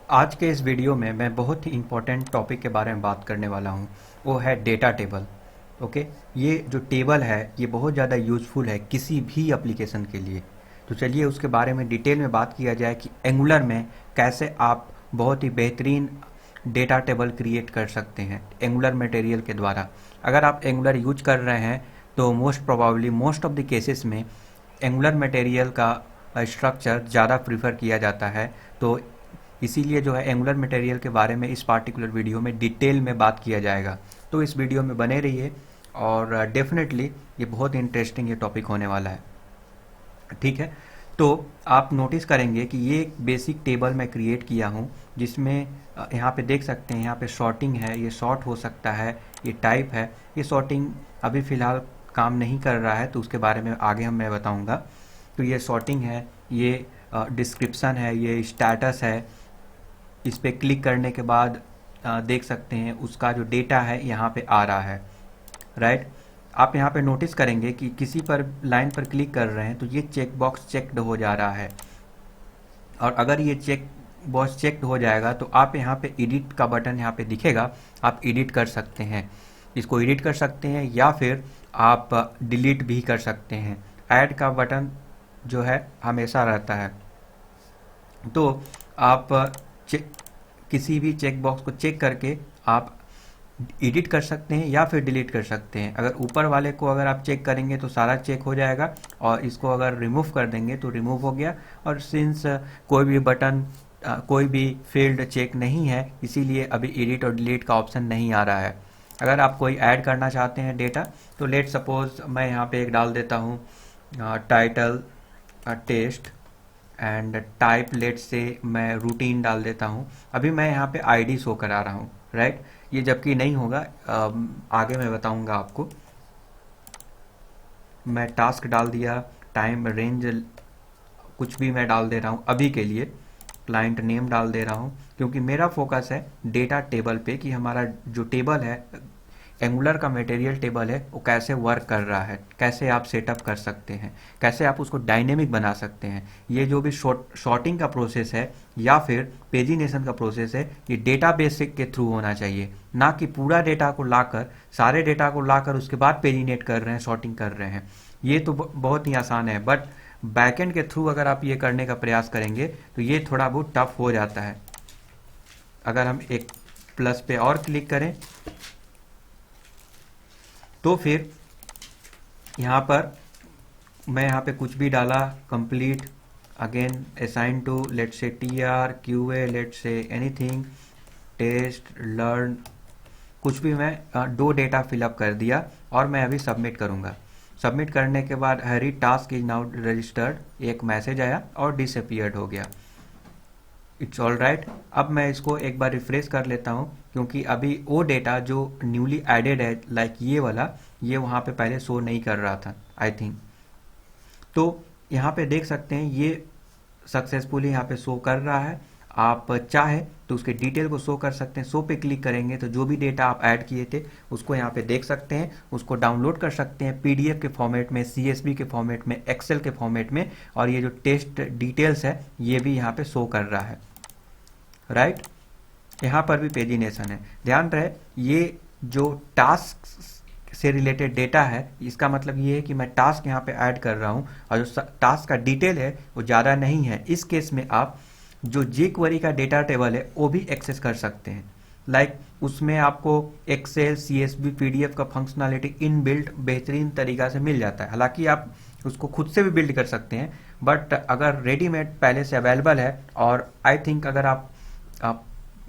आज के इस वीडियो में मैं बहुत ही इम्पोर्टेंट टॉपिक के बारे में बात करने वाला हूँ। वो है डेटा टेबल। ओके, ये जो टेबल है ये बहुत ज़्यादा यूज़फुल है किसी भी एप्लीकेशन के लिए। तो चलिए उसके बारे में डिटेल में बात किया जाए कि एंगुलर में कैसे आप बहुत ही बेहतरीन डेटा टेबल क्रिएट कर सकते हैं एंगुलर मटेरियल के द्वारा। अगर आप एंगुलर यूज कर रहे हैं तो most probably most of the cases में एंगुलर मटेरियल का स्ट्रक्चर ज़्यादा प्रीफर किया जाता है। तो इसीलिए जो है एंगुलर मटेरियल के बारे में इस पार्टिकुलर वीडियो में डिटेल में बात किया जाएगा। तो इस वीडियो में बने रहिए और डेफिनेटली ये बहुत इंटरेस्टिंग ये टॉपिक होने वाला है। ठीक है, तो आप नोटिस करेंगे कि ये एक बेसिक टेबल मैं क्रिएट किया हूँ जिसमें यहाँ पे देख सकते हैं, यहाँ पे सॉर्टिंग है, ये सॉर्ट हो सकता है, ये टाइप है। ये सॉर्टिंग अभी फ़िलहाल काम नहीं कर रहा है तो उसके बारे में आगे मैं बताऊँगा। तो ये सॉर्टिंग है, ये डिस्क्रिप्शन है, ये स्टेटस है। इस पे क्लिक करने के बाद देख सकते हैं उसका जो डेटा है यहाँ पे आ रहा है। राइट, आप यहाँ पे नोटिस करेंगे कि किसी पर लाइन पर क्लिक कर रहे हैं तो ये चेक बॉक्स चेक्ड हो जा रहा है। और अगर ये चेक बॉक्स चेक्ड हो जाएगा तो आप यहाँ पे एडिट का बटन यहाँ पे दिखेगा, आप एडिट कर सकते हैं, इसको एडिट कर सकते हैं या फिर आप डिलीट भी कर सकते हैं। ऐड का बटन जो है हमेशा रहता है। तो आप किसी भी चेक बॉक्स को चेक करके आप एडिट कर सकते हैं या फिर डिलीट कर सकते हैं। अगर ऊपर वाले को अगर आप चेक करेंगे तो सारा चेक हो जाएगा और इसको अगर रिमूव कर देंगे तो रिमूव हो गया। और सिंस कोई भी बटन कोई भी फील्ड चेक नहीं है इसीलिए अभी एडिट और डिलीट का ऑप्शन नहीं आ रहा है। अगर आप कोई ऐड करना चाहते हैं डेटा तो लेट सपोज मैं यहाँ पे एक डाल देता हूँ title test and type let's say मैं रूटीन डाल देता हूँ। अभी मैं यहाँ पे आईडी शो करा रहा हूँ। राइट, ये जबकि नहीं होगा, आगे मैं बताऊंगा आपको। मैं टास्क डाल दिया, टाइम रेंज कुछ भी मैं डाल दे रहा हूँ अभी के लिए, क्लाइंट नेम डाल दे रहा हूँ क्योंकि मेरा फोकस है डेटा टेबल पे कि हमारा जो टेबल है एंगुलर का मटेरियल टेबल है वो कैसे वर्क कर रहा है, कैसे आप सेटअप कर सकते हैं, कैसे आप उसको डायनेमिक बना सकते हैं। ये जो भी शॉर्टिंग का प्रोसेस है या फिर पेजिनेशन का प्रोसेस है ये डेटा बेस के थ्रू होना चाहिए, ना कि पूरा डेटा को लाकर सारे डेटा को लाकर उसके बाद पेजिनेट कर रहे हैं, शॉर्टिंग कर रहे हैं। ये तो बहुत ही आसान है, बट बैकएंड के थ्रू अगर आप ये करने का प्रयास करेंगे तो ये थोड़ा बहुत टफ हो जाता है। अगर हम एक प्लस पे और क्लिक करें तो फिर यहाँ पर मैं यहाँ पे कुछ भी डाला, complete again assign to let's say TR QA let's say anything test learn, कुछ भी मैं दो डेटा फिलअप कर दिया और मैं अभी सबमिट करूँगा। सबमिट करने के बाद हरी टास्क इज नाउ रजिस्टर्ड एक मैसेज आया और डिसअपीयर्ड हो गया। It's all right. अब मैं इसको एक बार रिफ्रेश कर लेता हूँ क्योंकि अभी वो डेटा जो न्यूली एडेड है लाइक ये वाला, ये वहाँ पे पहले शो नहीं कर रहा था आई थिंक। तो यहाँ पे देख सकते हैं ये सक्सेसफुली यहाँ पे शो कर रहा है। आप चाहे तो उसके डिटेल को शो कर सकते हैं। शो पे क्लिक करेंगे तो जो भी डेटा आप ऐड किए थे उसको यहाँ पे देख सकते हैं, उसको डाउनलोड कर सकते हैं PDF के फॉर्मेट में, CSV के फॉर्मेट में, एक्सेल के फॉर्मेट में। और ये जो टेस्ट डिटेल्स है ये भी यहाँ पे शो कर रहा है। राइट, यहाँ पर भी पेजिनेशन है। ध्यान रहे ये जो टास्क से रिलेटेड डेटा है इसका मतलब ये है कि मैं टास्क यहाँ पे ऐड कर रहा हूँ और जो टास्क का डिटेल है वो ज़्यादा नहीं है। इस केस में आप जो jQuery का डेटा टेबल है वो भी एक्सेस कर सकते हैं। लाइक उसमें आपको एक्सेल CSV PDF का फंक्शनलिटी इन बिल्ट बेहतरीन तरीका से मिल जाता है। हालांकि आप उसको खुद से भी बिल्ड कर सकते हैं, बट अगर रेडीमेड पहले से अवेलेबल है और आई थिंक अगर आप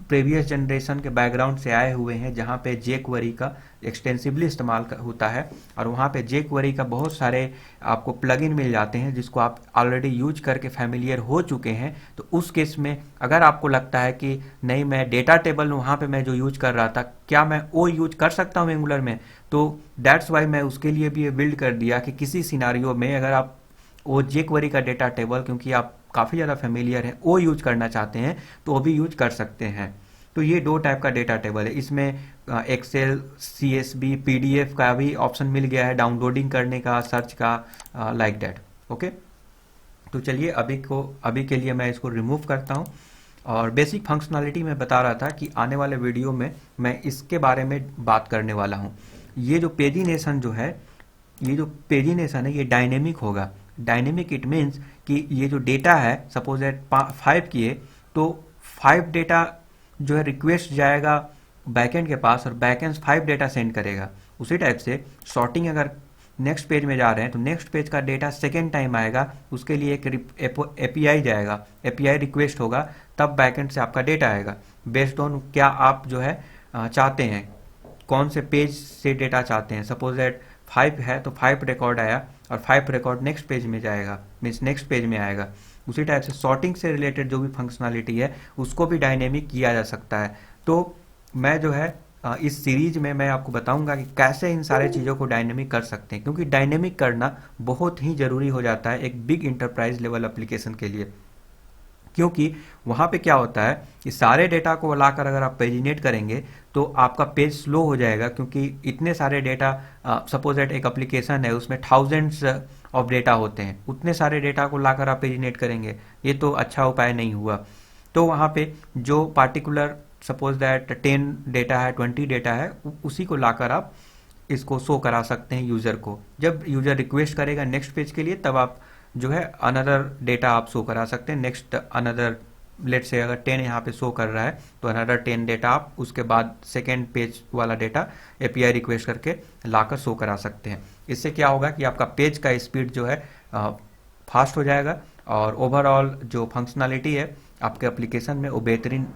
प्रीवियस जनरेशन के बैकग्राउंड से आए हुए हैं जहाँ पे jQuery का एक्सटेंसिवली इस्तेमाल होता है और वहाँ पे jQuery का बहुत सारे आपको प्लगइन मिल जाते हैं जिसको आप ऑलरेडी यूज करके फैमिलियर हो चुके हैं। तो उस केस में अगर आपको लगता है कि नहीं मैं डेटा टेबल वहाँ पे मैं जो यूज कर रहा था क्या मैं वो यूज कर सकता हूँ एंगुलर में, तो दैट्स वाई मैं उसके लिए भी ये बिल्ड कर दिया कि किसी सिनारियो में अगर आप वो jQuery का डेटा टेबल क्योंकि आप काफ़ी ज़्यादा फेमिलियर है वो यूज करना चाहते हैं तो वो भी यूज कर सकते हैं। तो ये दो टाइप का डेटा टेबल है। इसमें एक्सेल CSV PDF का भी ऑप्शन मिल गया है, डाउनलोडिंग करने का, सर्च का, लाइक दैट। ओके, तो चलिए अभी के लिए मैं इसको रिमूव करता हूँ और बेसिक फंक्शनैलिटी मैं बता रहा था कि आने वाले वीडियो में मैं इसके बारे में बात करने वाला हूँ। ये जो पेजिनेशन जो है, ये जो पेजिनेशन है ये डायनेमिक होगा। डायनेमिक इट मीन्स कि ये जो डेटा है, सपोज दैट 5 किए तो 5 डेटा जो है रिक्वेस्ट जाएगा बैकएंड के पास और बैकएंड 5 डेटा सेंड करेगा। उसी टाइप से सॉर्टिंग अगर नेक्स्ट पेज में जा रहे हैं तो नेक्स्ट पेज का डेटा सेकेंड टाइम आएगा, उसके लिए एक एपीआई जाएगा, एपीआई रिक्वेस्ट होगा, तब बैकएंड से आपका डेटा आएगा बेस्ड ऑन क्या आप जो है चाहते हैं, कौन से पेज से डेटा चाहते हैं। सपोज दैट 5 है तो 5 रिकॉर्ड आया और 5 रिकॉर्ड नेक्स्ट पेज में जाएगा, मीन्स नेक्स्ट पेज में आएगा। उसी टाइप से सॉर्टिंग से रिलेटेड जो भी फंक्शनैलिटी है उसको भी डायनेमिक किया जा सकता है। तो मैं जो है इस सीरीज में मैं आपको बताऊंगा कि कैसे इन सारे चीज़ों को डायनेमिक कर सकते हैं, क्योंकि डायनेमिक करना बहुत ही ज़रूरी हो जाता है एक बिग इंटरप्राइज लेवल एप्लीकेशन के लिए। क्योंकि वहाँ पे क्या होता है कि सारे डेटा को लाकर अगर आप पेजिनेट करेंगे तो आपका पेज स्लो हो जाएगा, क्योंकि इतने सारे डेटा, सपोज दैट एक एप्लीकेशन है उसमें थाउजेंड्स ऑफ डेटा होते हैं, उतने सारे डेटा को लाकर आप पेजिनेट करेंगे, ये तो अच्छा उपाय नहीं हुआ। तो वहाँ पे जो पार्टिकुलर सपोज दैट 10 डेटा है, 20 डेटा है, उसी को लाकर आप इसको शो करा सकते हैं यूज़र को। जब यूज़र रिक्वेस्ट करेगा नेक्स्ट पेज के लिए तब आप जो है अनदर डेटा आप शो करा सकते हैं, नेक्स्ट अनदर, लेट से अगर 10 यहाँ पे शो कर रहा है तो अनदर 10 डेटा आप उसके बाद सेकेंड पेज वाला डेटा एपीआई रिक्वेस्ट करके लाकर शो करा सकते हैं। इससे क्या होगा कि आपका पेज का स्पीड जो है फास्ट हो जाएगा और ओवरऑल जो फंक्शनैलिटी है आपके एप्लीकेशन में वो बेहतरीन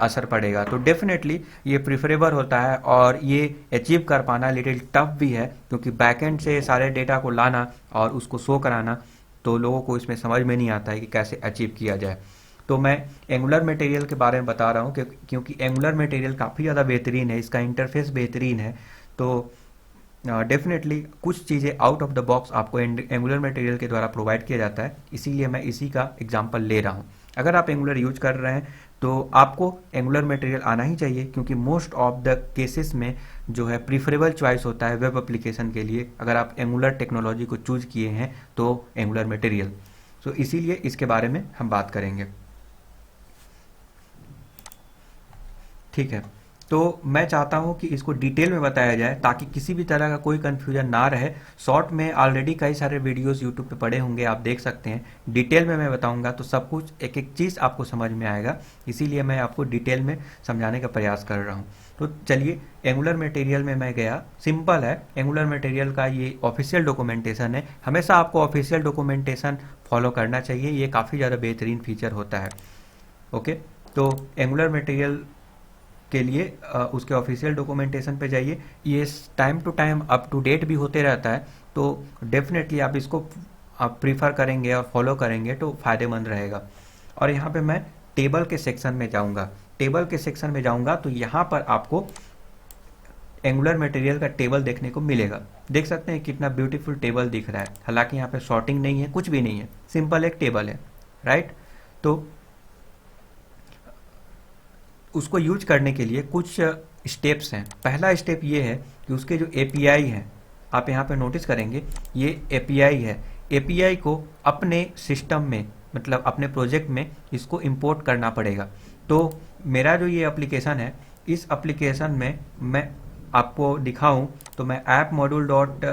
असर पड़ेगा। तो डेफिनेटली ये प्रिफरेबल होता है और ये अचीव कर पाना लिटिल टफ भी है, क्योंकि बैकएंड से सारे डेटा को लाना और उसको शो कराना तो लोगों को इसमें समझ में नहीं आता है कि कैसे अचीव किया जाए। तो मैं एंगुलर मटेरियल के बारे में बता रहा हूँ क्योंकि एंगुलर मटेरियल काफ़ी ज़्यादा बेहतरीन है, इसका इंटरफेस बेहतरीन है। तो डेफिनेटली कुछ चीज़ें आउट ऑफ द बॉक्स आपको एंगुलर मटेरियल के द्वारा प्रोवाइड किया जाता है, इसीलिए मैं इसी का एग्जांपल ले रहा हूँ। अगर आप एंगुलर यूज कर रहे हैं तो आपको एंगुलर मटेरियल आना ही चाहिए, क्योंकि मोस्ट ऑफ द केसेस में जो है प्रीफरेबल चॉइस होता है वेब एप्लीकेशन के लिए। अगर आप एंगुलर टेक्नोलॉजी को चूज किए हैं तो एंगुलर मटेरियल, सो इसीलिए इसके बारे में हम बात करेंगे। ठीक है, तो मैं चाहता हूं कि इसको डिटेल में बताया जाए ताकि किसी भी तरह का कोई कंफ्यूजन ना रहे। शॉर्ट में ऑलरेडी कई सारे वीडियोस यूट्यूब पे पड़े होंगे, आप देख सकते हैं। डिटेल में मैं बताऊंगा तो सब कुछ एक एक चीज़ आपको समझ में आएगा, इसीलिए मैं आपको डिटेल में समझाने का प्रयास कर रहा हूँ। तो चलिए, एंगुलर मटेरियल में मैं गया। सिंपल है, एंगुलर मटेरियल का ये ऑफिशियल डॉक्यूमेंटेशन है। हमेशा आपको ऑफिशियल डॉक्यूमेंटेशन फॉलो करना चाहिए, ये काफ़ी ज़्यादा बेहतरीन फीचर होता है। ओके, तो एंगुलर मटेरियल के लिए उसके ऑफिशियल डॉक्यूमेंटेशन पे जाइए। ये time to time up to date भी होते रहता है, तो डेफिनेटली आप इसको आप प्रीफर करेंगे और फॉलो करेंगे तो फ़ायदेमंद रहेगा। और यहाँ पे मैं टेबल के सेक्शन में जाऊँगा। टेबल के सेक्शन में जाऊँगा तो यहाँ पर आपको एंगुलर मटेरियल का टेबल देखने को मिलेगा। देख सकते हैं कितना ब्यूटीफुल टेबल दिख रहा है। हालांकि यहाँ पे सॉर्टिंग नहीं है, कुछ भी नहीं है, सिंपल एक टेबल है, राइट। तो उसको यूज करने के लिए कुछ स्टेप्स हैं। पहला स्टेप ये है कि उसके जो एपीआई है, आप यहाँ पे नोटिस करेंगे ये एपीआई है। एपीआई को अपने सिस्टम में, मतलब अपने प्रोजेक्ट में इसको इंपोर्ट करना पड़ेगा। तो मेरा जो ये एप्लीकेशन है, इस एप्लीकेशन में मैं आपको दिखाऊं तो मैं ऐप मॉड्यूल डॉट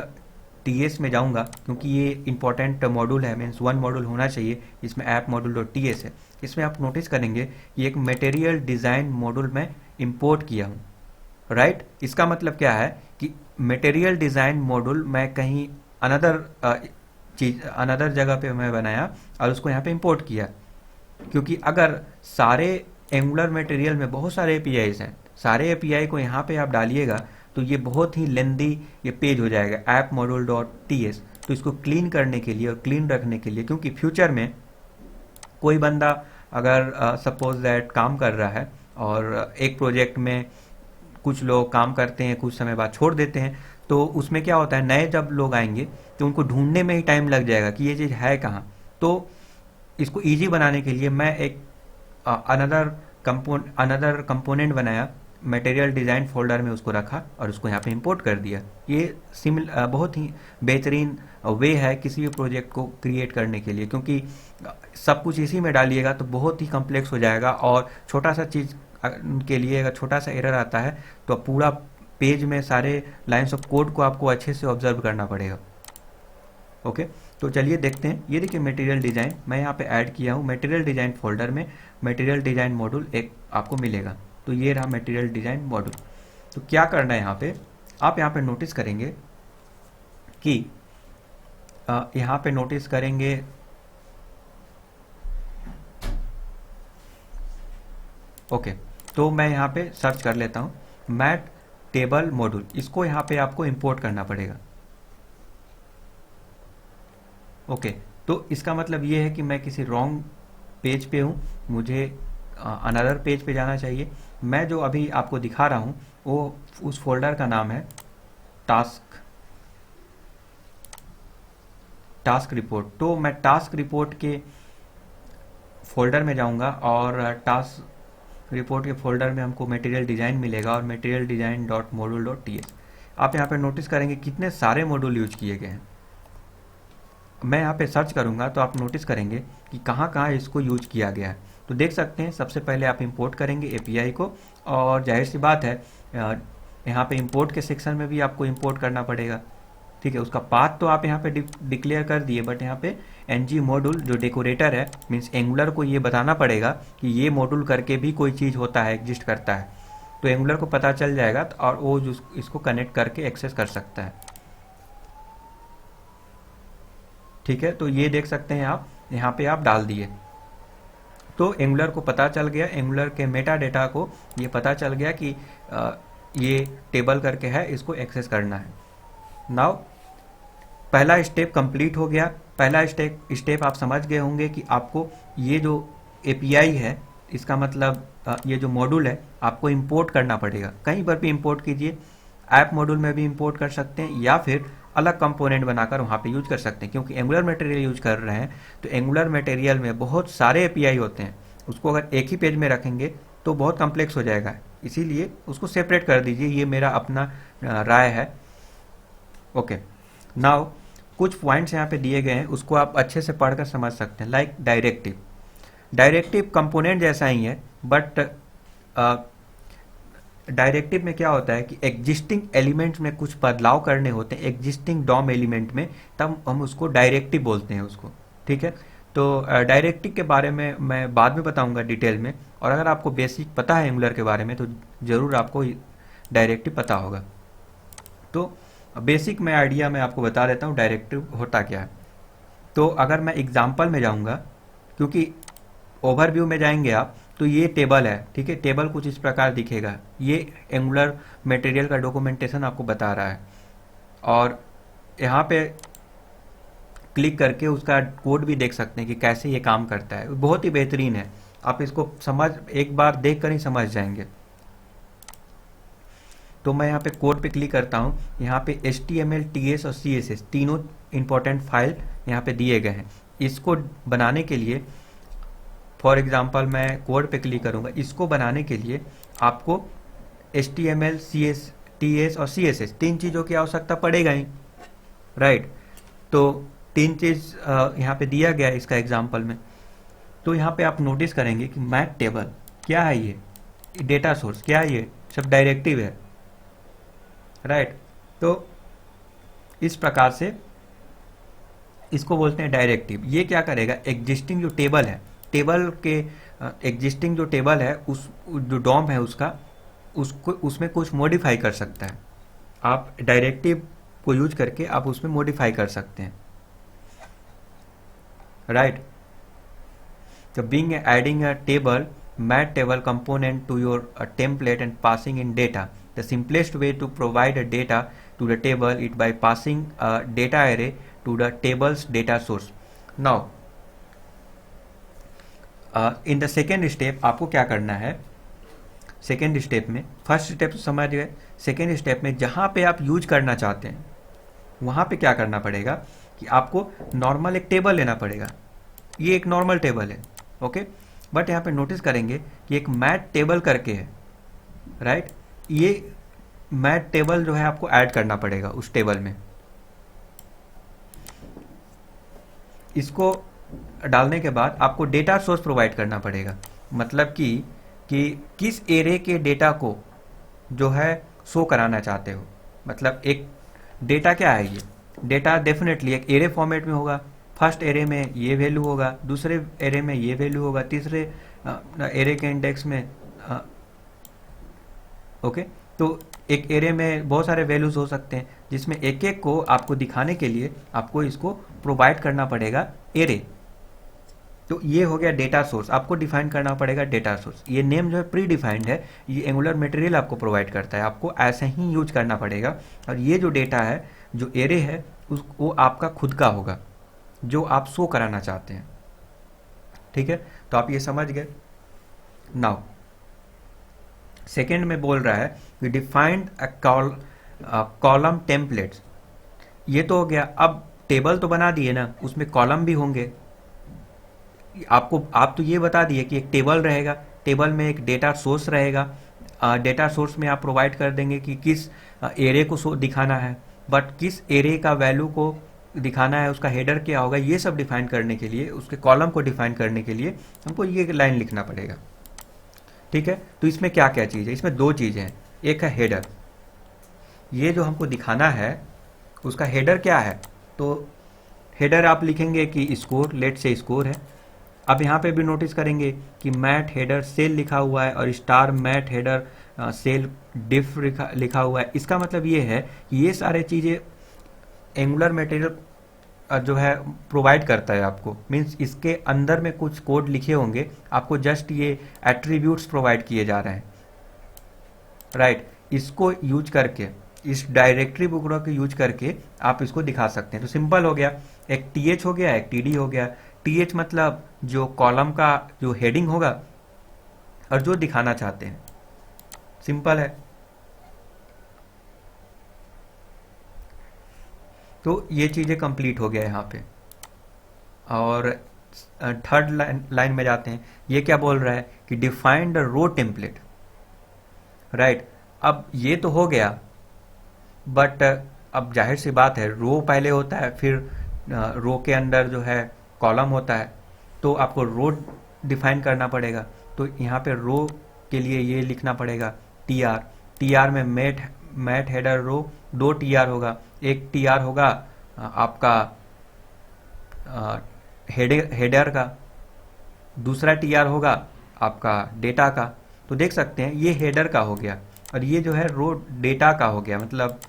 टीएस में जाऊंगा, क्योंकि ये इंपॉर्टेंट मॉड्यूल है, मीन्स 1 मॉड्यूल होना चाहिए। इसमें ऐप मॉड्यूल डॉट टीएस है। इसमें आप नोटिस करेंगे ये एक मटेरियल डिज़ाइन मॉड्यूल में इंपोर्ट किया हूँ, राइट। इसका मतलब क्या है कि मटेरियल डिज़ाइन मॉड्यूल मैं कहीं अनदर अनदर जगह पे मैं बनाया और उसको यहाँ पे इंपोर्ट किया। क्योंकि अगर सारे एंगुलर मटेरियल में बहुत सारे एपीआईज हैं, सारे एपीआई को यहाँ पे आप डालिएगा तो ये बहुत ही लेंदी ये पेज हो जाएगा, ऐप मॉड्यूल डॉट टीएस। तो इसको क्लीन करने के लिए और क्लीन रखने के लिए, क्योंकि फ्यूचर में कोई बंदा अगर सपोज दैट काम कर रहा है और एक प्रोजेक्ट में कुछ लोग काम करते हैं, कुछ समय बाद छोड़ देते हैं, तो उसमें क्या होता है, नए जब लोग आएंगे तो उनको ढूंढने में ही टाइम लग जाएगा कि ये चीज़ है कहाँ। तो इसको ईजी बनाने के लिए मैं एक अनदर कंपोनेंट बनाया मटेरियल डिज़ाइन फोल्डर में उसको रखा और उसको यहाँ पे इंपोर्ट कर दिया। ये बहुत ही बेहतरीन वे है किसी भी प्रोजेक्ट को क्रिएट करने के लिए, क्योंकि सब कुछ इसी में डालिएगा तो बहुत ही कम्प्लेक्स हो जाएगा, और छोटा सा चीज़ के लिए अगर छोटा सा एरर आता है तो पूरा पेज में सारे लाइन्स ऑफ कोड को आपको अच्छे से ऑब्जर्व करना पड़ेगा। ओके, तो चलिए देखते हैं। ये देखिए मटेरियल डिज़ाइन मैं यहाँ पे ऐड किया हूँ। मटेरियल डिज़ाइन फोल्डर में मटेरियल डिज़ाइन मॉड्यूल एक आपको मिलेगा। तो ये रहा मटेरियल डिज़ाइन मॉड्यूल। तो क्या करना है यहाँ पे, आप यहाँ पे नोटिस करेंगे कि यहाँ पे नोटिस करेंगे ओके, तो मैं यहाँ पे सर्च कर लेता हूँ मैट टेबल मॉड्यूल। इसको यहाँ पे आपको इंपोर्ट करना पड़ेगा। ओके, तो इसका मतलब ये है कि मैं किसी रॉन्ग पेज पे हूँ, मुझे अनदर पेज पे जाना चाहिए। मैं जो अभी आपको दिखा रहा हूँ वो उस फोल्डर का नाम है टास्क रिपोर्ट। तो मैं टास्क रिपोर्ट के फोल्डर में जाऊंगा और टास्क रिपोर्ट के फोल्डर में हमको मटेरियल डिज़ाइन मिलेगा और material design dot module dot T S. आप यहाँ पे नोटिस करेंगे कितने सारे मॉड्यूल यूज किए गए हैं। मैं यहाँ पे सर्च करूँगा तो आप नोटिस करेंगे कि कहाँ कहाँ इसको यूज किया गया है। तो देख सकते हैं सबसे पहले आप इंपोर्ट करेंगे एपीआई को, और जाहिर सी बात है यहाँ पे इंपोर्ट के सेक्शन में भी आपको इंपोर्ट करना पड़ेगा। ठीक है, उसका पाथ तो आप यहाँ पे डिक्लेयर कर दिए, बट यहाँ पे एनजी मॉड्यूल जो डेकोरेटर है मीन्स एंगुलर को ये बताना पड़ेगा कि ये मॉड्यूल करके भी कोई चीज़ होता है, एग्जिस्ट करता है। तो एंगुलर को पता चल जाएगा और वो जो इसको कनेक्ट करके एक्सेस कर सकता है। ठीक है, तो ये देख सकते हैं आप यहाँ पे आप डाल दिए तो एंगुलर को पता चल गया, एंगुलर के मेटा डेटा को ये पता चल गया कि ये टेबल करके है, इसको एक्सेस करना है। नाउ पहला स्टेप कंप्लीट हो गया। पहला स्टेप आप समझ गए होंगे कि आपको ये जो एपीआई है, इसका मतलब ये जो मॉड्यूल है आपको इंपोर्ट करना पड़ेगा। कहीं पर भी इंपोर्ट कीजिए, ऐप मॉड्यूल में भी इंपोर्ट कर सकते हैं या फिर अलग कंपोनेंट बनाकर वहाँ पे यूज कर सकते हैं। क्योंकि एंगुलर मटेरियल यूज कर रहे हैं तो एंगुलर मटेरियल में बहुत सारे एपीआई होते हैं, उसको अगर एक ही पेज में रखेंगे तो बहुत कम्प्लेक्स हो जाएगा, इसीलिए उसको सेपरेट कर दीजिए। ये मेरा अपना राय है। ओके, नाउ कुछ पॉइंट्स यहाँ पे दिए गए हैं, उसको आप अच्छे से पढ़कर समझ सकते हैं। लाइक डायरेक्टिव कंपोनेंट जैसा ही है, बट डायरेक्टिव में क्या होता है कि एग्जिस्टिंग एलिमेंट्स में कुछ बदलाव करने होते हैं एग्जिस्टिंग डॉम एलिमेंट में, तब हम उसको डायरेक्टिव बोलते हैं उसको। ठीक है, तो डायरेक्टिव के बारे में मैं बाद में बताऊंगा डिटेल में, और अगर आपको बेसिक पता है एंगुलर के बारे में तो ज़रूर आपको डायरेक्टिव पता होगा। तो बेसिक मैं आइडिया मैं आपको बता देता हूँ डायरेक्टिव होता क्या है। तो अगर मैं एग्जाम्पल में जाऊँगा, क्योंकि ओवरव्यू में जाएंगे आप तो ये टेबल है। ठीक है, टेबल कुछ इस प्रकार दिखेगा, ये एंगुलर मटेरियल का डॉक्यूमेंटेशन आपको बता रहा है, और यहाँ पे क्लिक करके उसका कोड भी देख सकते हैं कि कैसे ये काम करता है। बहुत ही बेहतरीन है, आप इसको एक बार देख कर ही समझ जाएंगे। तो मैं यहाँ पे कोड पे क्लिक करता हूँ, यहाँ पे HTML, TS और CSS तीनों इंपॉर्टेंट फाइल यहाँ पे दिए गए हैं। इसको बनाने के लिए फॉर एग्जांपल मैं कोड पे क्लिक करूँगा, इसको बनाने के लिए आपको HTML, TS और CSS तीन चीज़ों की आवश्यकता पड़ेगा ही, राइट। तो तीन चीज़ यहाँ पे दिया गया है इसका एग्जांपल में। तो यहाँ पे आप नोटिस करेंगे कि मैट टेबल क्या है, ये डेटा सोर्स क्या है, ये सब डायरेक्टिव है, राइट। तो इस प्रकार से इसको बोलते हैं डायरेक्टिव। ये क्या करेगा, एग्जिस्टिंग जो टेबल है, टेबल के एग्जिस्टिंग जो टेबल है उस जो डॉम है उसको उसमें कुछ मॉडिफाई कर सकता है। आप डायरेक्टिव को यूज करके आप उसमें मॉडिफाई कर सकते हैं, राइट। तो being adding a table mat table component to your template and passing in data, the simplest way to provide a data to the table is by passing a data array to the table's data source. Now in the second step आपको क्या करना है, second step में, first step तो समझ गए, second step में जहाँ पे आप यूज करना चाहते हैं वहाँ पे क्या करना पड़ेगा कि आपको नॉर्मल एक टेबल लेना पड़ेगा। ये एक नॉर्मल टेबल है, ओके, बट यहाँ पे नोटिस करेंगे कि एक मैट टेबल करके है, राइट। ये मैथ टेबल जो है आपको ऐड करना पड़ेगा उस टेबल में। इसको डालने के बाद आपको डेटा सोर्स प्रोवाइड करना पड़ेगा, मतलब कि किस एरे के डेटा को जो है शो कराना चाहते हो। मतलब एक डेटा क्या है, ये डेटा डेफिनेटली एक एरे फॉर्मेट में होगा। फर्स्ट एरे में ये वैल्यू होगा, दूसरे एरे में ये वैल्यू होगा, तीसरे एरे के इंडेक्स में ओके। तो एक एरे में बहुत सारे वैल्यूज हो सकते हैं, जिसमें एक एक को आपको दिखाने के लिए आपको इसको प्रोवाइड करना पड़ेगा एरे। तो ये हो गया डेटा सोर्स, आपको डिफाइन करना पड़ेगा डेटा सोर्स। ये नेम जो है प्री डिफाइंड है, ये एंगुलर मटेरियल आपको प्रोवाइड करता है, आपको ऐसे ही यूज करना पड़ेगा। और ये जो डेटा है, जो एरे है, वो आपका खुद का होगा, जो आप शो कराना चाहते हैं। ठीक है, तो आप ये समझ गए। नाउ सेकेंड में बोल रहा है कि डिफाइंड कॉलम टेम्पलेट्स। ये तो हो गया। अब टेबल तो बना दिए ना, उसमें कॉलम भी होंगे। आप तो ये बता दिए कि एक टेबल रहेगा, टेबल में एक डेटा सोर्स रहेगा। डेटा सोर्स में आप प्रोवाइड कर देंगे कि किस एरे को दिखाना है, बट किस एरे का वैल्यू को दिखाना है, उसका हेडर क्या होगा, ये सब डिफाइन करने के लिए, उसके कॉलम को डिफाइन करने के लिए हमको ये लाइन लिखना पड़ेगा। ठीक है, तो इसमें क्या क्या चीज़ है, इसमें दो चीज़ें हैं। एक है हेडर, ये जो हमको दिखाना है उसका हेडर क्या है। तो हेडर आप लिखेंगे कि स्कोर, लेट से स्कोर है। अब यहाँ पे भी नोटिस करेंगे कि मैट हेडर सेल लिखा हुआ है और स्टार मैट हेडर सेल डिफ लिखा हुआ है। इसका मतलब ये है कि ये सारे चीज़ें एंगुलर मटेरियल जो है प्रोवाइड करता है आपको। मीन्स इसके अंदर में कुछ कोड लिखे होंगे, आपको जस्ट ये एट्रीब्यूट्स प्रोवाइड किए जा रहे हैं। राइट, इसको यूज करके, इस डायरेक्टरी बुक को यूज करके आप इसको दिखा सकते हैं। तो सिंपल हो गया, एक टीएच हो गया, एक टीडी हो गया। टीएच मतलब जो कॉलम का जो हेडिंग होगा और जो दिखाना चाहते हैं। सिंपल है। तो ये चीज़ें कंप्लीट हो गया यहाँ पे। और थर्ड लाइन में जाते हैं। ये क्या बोल रहा है कि define the row template. Right, अब ये तो हो गया, बट अब जाहिर सी बात है, रो पहले होता है, फिर रो के अंदर जो है कॉलम होता है, तो आपको रो डिफाइन करना पड़ेगा। तो यहाँ पे रो के लिए ये लिखना पड़ेगा टीआर। टीआर में मैट हेडर रो, दो टीआर होगा। एक टीआर होगा आपका हेडर का, दूसरा टीआर होगा आपका डेटा का। तो देख सकते हैं ये हेडर का हो गया और ये जो है रो डेटा का हो गया। मतलब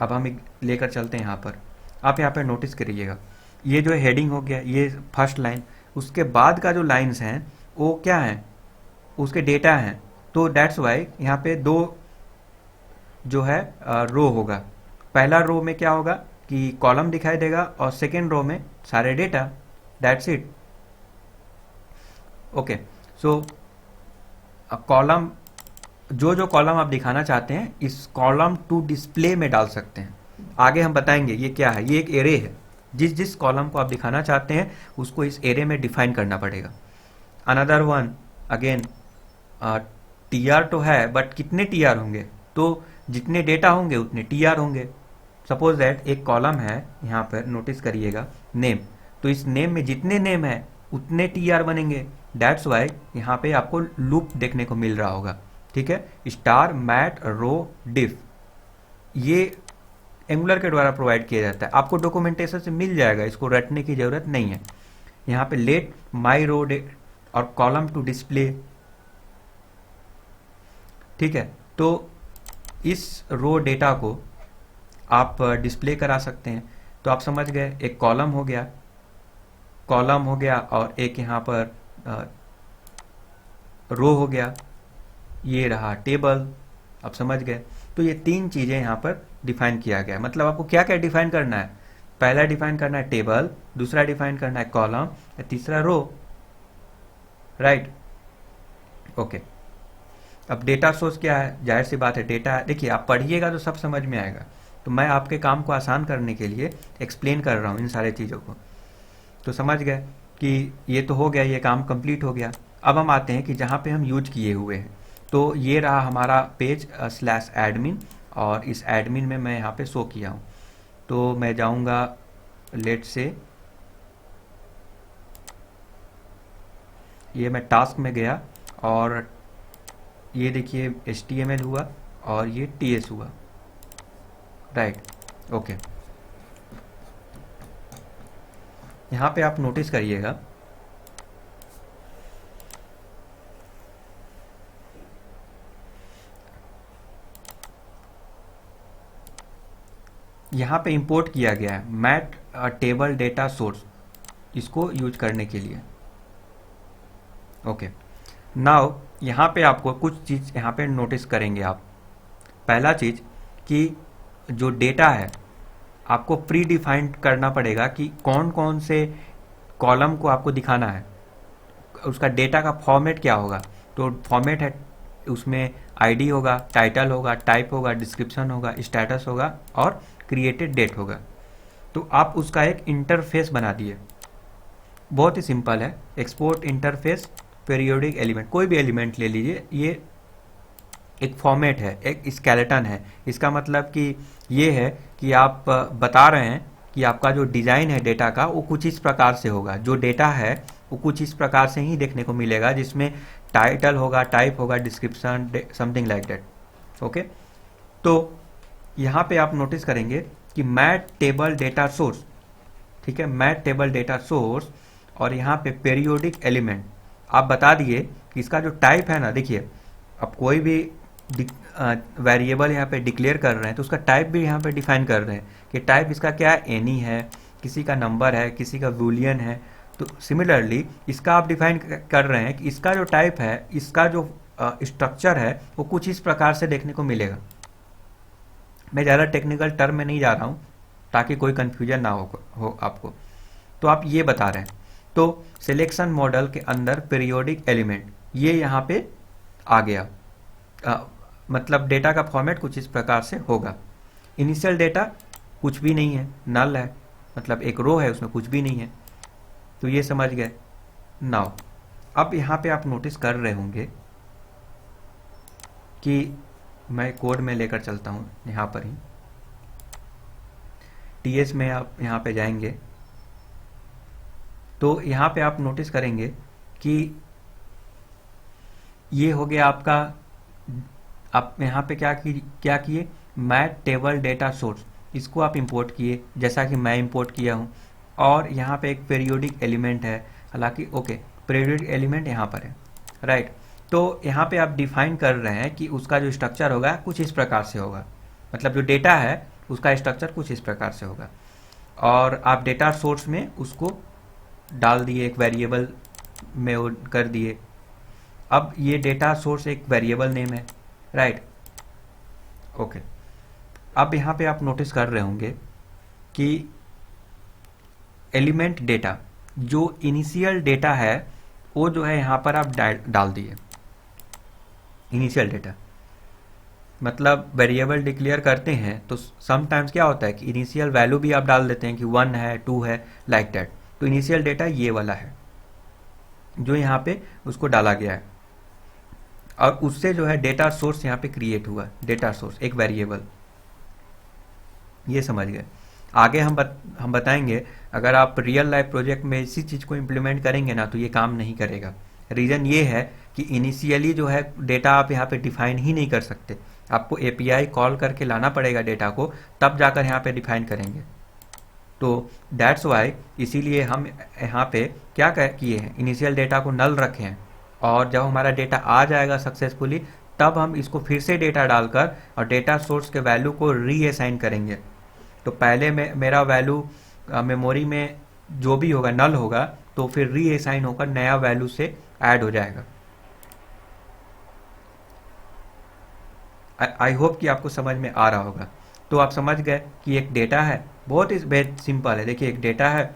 अब हम लेकर चलते हैं यहाँ पर, आप यहाँ पर नोटिस करिएगा, ये जो हेडिंग हो गया, ये फर्स्ट लाइन, उसके बाद का जो लाइंस हैं वो क्या हैं, उसके डेटा हैं। तो दैट्स वाई यहाँ पे दो जो है रो होगा। पहला रो में क्या होगा कि कॉलम दिखाई देगा और सेकेंड रो में सारे data. That's it. Okay, so column, जो कॉलम आप दिखाना चाहते हैं इस कॉलम टू डिस्प्ले में डाल सकते हैं। आगे हम बताएंगे ये क्या है। ये एक एरे है, जिस कॉलम को आप दिखाना चाहते हैं उसको इस एरे में डिफाइन करना पड़ेगा। अनदर वन अगेन, टीआर तो है, बट कितने टीआर होंगे, तो जितने डेटा होंगे उतने टीआर होंगे। सपोज दैट एक कॉलम है, यहाँ पर नोटिस करिएगा नेम, तो इस नेम में जितने नेम है उतने टीआर बनेंगे। दैट्स वाई यहाँ पे आपको लूप देखने को मिल रहा होगा। ठीक है, स्टार मैट रो डिफ, ये एंगुलर के द्वारा प्रोवाइड किया जाता है। आपको डॉक्यूमेंटेशन से मिल जाएगा, इसको रटने की जरूरत नहीं है। यहाँ पे लेट माई रो और कॉलम टू डिस्प्ले। ठीक है, तो इस रो डेटा को आप डिस्प्ले करा सकते हैं। तो आप समझ गए, एक कॉलम हो गया, और एक यहाँ पर रो हो गया, ये रहा टेबल। आप समझ गए। तो ये तीन चीज़ें यहाँ पर डिफाइन किया गया है। मतलब आपको क्या क्या डिफाइन करना है, पहला डिफाइन करना है टेबल, दूसरा डिफाइन करना है कॉलम, तीसरा रो। Right, okay. अब डेटा सोर्स क्या है, जाहिर सी बात है डेटा है। देखिए आप पढ़िएगा तो सब समझ में आएगा, तो मैं आपके काम को आसान करने के लिए एक्सप्लेन कर रहा हूँ इन सारे चीज़ों को। तो समझ गए कि ये तो हो गया, ये काम कंप्लीट हो गया। अब हम आते हैं कि जहाँ पे हम यूज किए हुए हैं। तो ये रहा हमारा पेज स्लैश एडमिन, और इस एडमिन में मैं यहाँ पे शो किया हूँ। तो मैं जाऊँगा, लेट से ये मैं टास्क में गया और ये देखिए HTML हुआ और ये TS हुआ, राइट, ओके। यहाँ पे आप नोटिस करिएगा यहाँ पे इंपोर्ट किया गया है मैट टेबल डेटा सोर्स, इसको यूज करने के लिए, ओके। नाउ यहाँ पे आपको कुछ चीज़ यहाँ पे नोटिस करेंगे आप। पहला चीज़ कि जो डेटा है आपको प्री डिफाइंड करना पड़ेगा कि कौन कौन से कॉलम को आपको दिखाना है, उसका डेटा का फॉर्मेट क्या होगा। तो फॉर्मेट है, उसमें आईडी होगा, टाइटल होगा, टाइप होगा, डिस्क्रिप्शन होगा, स्टेटस होगा और क्रिएटेड डेट होगा। तो आप उसका एक इंटरफेस बना दिए, बहुत ही सिंपल है। एक्सपोर्ट इंटरफेस पीरियोडिक एलिमेंट, कोई भी एलिमेंट ले लीजिए, ये एक फॉर्मेट है, एक स्केलेटन है। इसका मतलब कि ये है कि आप बता रहे हैं कि आपका जो डिज़ाइन है डेटा का वो कुछ इस प्रकार से होगा, जो डेटा है वो कुछ इस प्रकार से ही देखने को मिलेगा, जिसमें टाइटल होगा, टाइप होगा, description, something like that, okay. तो यहाँ पे आप नोटिस करेंगे कि मैट टेबल डेटा सोर्स, ठीक है, मैट टेबल डेटा सोर्स, और यहाँ पे पेरियोडिक एलिमेंट आप बता दिए कि इसका जो टाइप है ना, देखिए अब कोई भी वेरिएबल यहाँ पे डिक्लेयर कर रहे हैं तो उसका टाइप भी यहाँ पे डिफाइन कर रहे हैं कि टाइप इसका क्या है, एनी है, किसी का नंबर है, किसी का बूलियन है। तो सिमिलरली इसका आप डिफाइन कर रहे हैं कि इसका जो टाइप है, इसका जो स्ट्रक्चर है वो कुछ इस प्रकार से देखने को मिलेगा। मैं ज़्यादा टेक्निकल टर्म में नहीं जा रहा हूँ ताकि कोई कन्फ्यूजन ना हो आपको। तो आप ये बता रहे हैं, तो सिलेक्शन मॉडल के अंदर पीरियोडिक एलिमेंट ये यहाँ पे आ गया, मतलब डेटा का फॉर्मेट कुछ इस प्रकार से होगा। इनिशियल डेटा कुछ भी नहीं है, नल है, मतलब एक रो है उसमें कुछ भी नहीं है। तो ये समझ गए। नाउ अब यहाँ पे आप नोटिस कर रहे होंगे कि मैं कोड में लेकर चलता हूँ, यहाँ पर ही TS में आप यहाँ पे जाएंगे तो यहाँ पे आप नोटिस करेंगे कि ये हो गया आपका, आप यहाँ पे क्या किए, मैट टेबल डेटा सोर्स, इसको आप इंपोर्ट किए जैसा कि मैं इंपोर्ट किया हूँ। और यहाँ पे एक पीरियोडिक एलिमेंट है, हालांकि ओके पीरियोडिक एलिमेंट यहाँ पर है, राइट। तो यहाँ पे आप डिफाइन कर रहे हैं कि उसका जो स्ट्रक्चर होगा कुछ इस प्रकार से होगा, मतलब जो डेटा है उसका स्ट्रक्चर कुछ इस प्रकार से होगा। और आप डेटा सोर्स में उसको डाल दिए, एक वेरिएबल में वो कर दिए। अब ये डेटा सोर्स एक वेरिएबल नेम है, राइट, ओके। अब यहाँ पे आप नोटिस कर रहे होंगे कि एलिमेंट डेटा, जो इनिशियल डेटा है वो जो है यहाँ पर आप डाल दिए। इनिशियल डेटा मतलब वेरिएबल डिक्लेयर करते हैं तो समटाइम्स क्या होता है कि इनिशियल वैल्यू भी आप डाल देते हैं कि 1 है, 2 है, लाइक दैट। तो इनिशियल डेटा ये वाला है जो यहाँ पे उसको डाला गया है, और उससे जो है डेटा सोर्स यहाँ पे क्रिएट हुआ, डेटा सोर्स एक वेरिएबल। ये समझ गए। आगे हम बताएंगे, अगर आप रियल लाइफ प्रोजेक्ट में इसी चीज़ को इम्प्लीमेंट करेंगे ना तो ये काम नहीं करेगा। रीज़न ये है कि इनिशियली जो है डेटा आप यहाँ पे डिफाइन ही नहीं कर सकते, आपको API कॉल करके लाना पड़ेगा डेटा को, तब जाकर यहाँ पे डिफाइन करेंगे। तो दैट्स वाई, इसीलिए हम यहाँ पे क्या किए हैं, इनिशियल डेटा को नल रखे हैं, और जब हमारा डेटा आ जाएगा सक्सेसफुली तब हम इसको फिर से डेटा डालकर और डेटा सोर्स के वैल्यू को रीअसाइन करेंगे। तो पहले में मेरा वैल्यू मेमोरी में जो भी होगा नल होगा, तो फिर रीअसाइन होकर नया वैल्यू से ऐड हो जाएगा। आई होप कि आपको समझ में आ रहा होगा। तो आप समझ गए कि एक डेटा है, बहुत ही बेहद सिंपल है। देखिए एक डेटा है,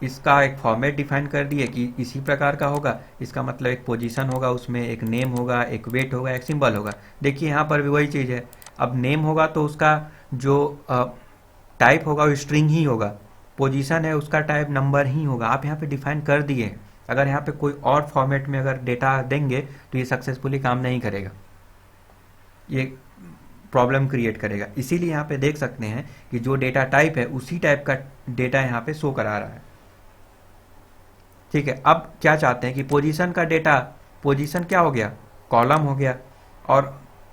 इसका एक फॉर्मेट डिफाइन कर दिए कि इसी प्रकार का होगा, इसका मतलब एक पोजीशन होगा, उसमें एक नेम होगा, एक वेट होगा, एक सिंबल होगा। देखिए यहाँ पर भी वही चीज़ है। अब नेम होगा तो उसका जो टाइप होगा वो स्ट्रिंग ही होगा, पोजीशन है उसका टाइप नंबर ही होगा। आप यहाँ पे डिफाइन कर दिए। अगर यहाँ पे कोई और फॉर्मेट में अगर डेटा देंगे तो ये सक्सेसफुली काम नहीं करेगा। ये प्रॉब्लम क्रिएट करेगा। इसीलिए यहाँ पे देख सकते हैं कि जो डेटा टाइप है उसी टाइप का डेटा यहाँ पे शो करा रहा है। ठीक है, अब क्या चाहते हैं कि पोजीशन का डेटा, पोजीशन क्या हो गया, कॉलम हो गया, और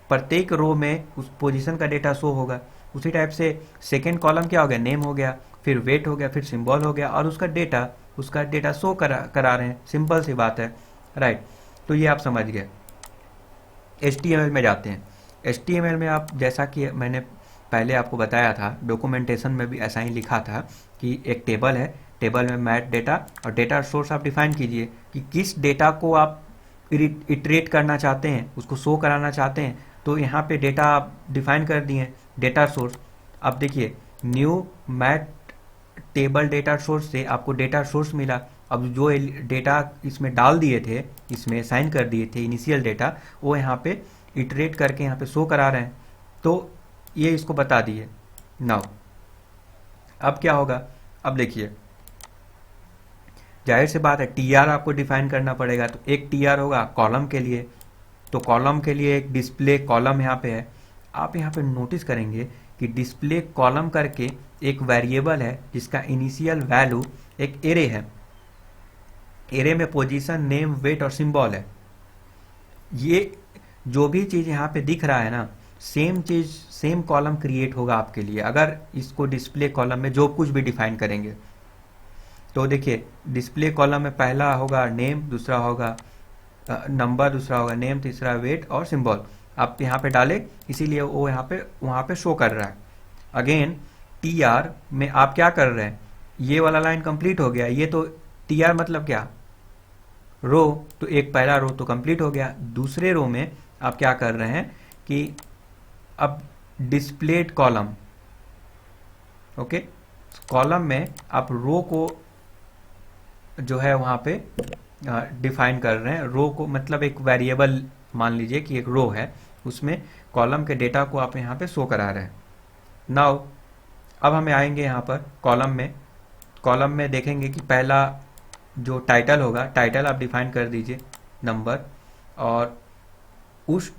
प्रत्येक रो में उस पोजीशन का डेटा शो होगा। उसी टाइप से सेकेंड कॉलम क्या हो गया, नेम हो गया, फिर वेट हो गया, फिर सिंबल हो गया, और उसका डेटा शो करा रहे हैं। सिंपल सी बात है, राइट। तो ये आप समझ गए। HTML में जाते हैं। HTML में आप, जैसा कि मैंने पहले आपको बताया था, डॉक्यूमेंटेशन में भी ऐसा ही लिखा था कि एक टेबल है, टेबल में मैट डेटा और डेटा सोर्स आप डिफाइन कीजिए कि किस डेटा को आप इटरेट करना चाहते हैं, उसको शो कराना चाहते हैं। तो यहाँ पे डेटा आप डिफाइन कर दिए, डेटा सोर्स। अब देखिए, new mat table data source से आपको डेटा सोर्स मिला। अब जो डेटा इसमें डाल दिए थे, इसमें साइन कर दिए थे इनिशियल डेटा, वो यहाँ पे इटरेट करके यहाँ पे शो करा रहे हैं। तो ये इसको बता दिए। नाउ अब क्या होगा, अब देखिए, जाहिर सी बात है TR आपको डिफाइन करना पड़ेगा। तो एक TR होगा कॉलम के लिए, तो कॉलम के लिए एक डिस्प्ले कॉलम यहाँ पे है। आप यहाँ पे नोटिस करेंगे कि डिस्प्ले कॉलम करके एक वेरिएबल है जिसका इनिशियल वैल्यू एक एरे है। एरे में पोजीशन, नेम, वेट और सिंबल है। ये जो भी चीज़ यहाँ पे दिख रहा है ना, सेम चीज़, सेम कॉलम क्रिएट होगा आपके लिए अगर इसको डिस्प्ले कॉलम में जो कुछ भी डिफाइन करेंगे। तो देखिए, डिस्प्ले कॉलम में पहला होगा नेम, दूसरा होगा नंबर, दूसरा होगा नेम, तीसरा वेट और सिंबल। आप यहाँ पे डाले, इसीलिए वो यहाँ पे वहाँ पे शो कर रहा है। अगेन TR में आप क्या कर रहे हैं, ये वाला लाइन कंप्लीट हो गया। ये तो TR मतलब क्या, रो, तो एक पहला रो तो कंप्लीट हो गया। दूसरे रो में आप क्या कर रहे हैं कि अब डिस्प्लेड कॉलम, ओके, कॉलम में आप रो को जो है वहाँ पे डिफाइन कर रहे हैं। रो को मतलब एक वेरिएबल मान लीजिए कि एक रो है, उसमें कॉलम के डेटा को आप यहाँ पे शो करा रहे हैं। नाउ अब हमें आएंगे यहाँ पर कॉलम में देखेंगे कि पहला जो टाइटल होगा, टाइटल आप डिफाइन कर दीजिए नंबर, और उस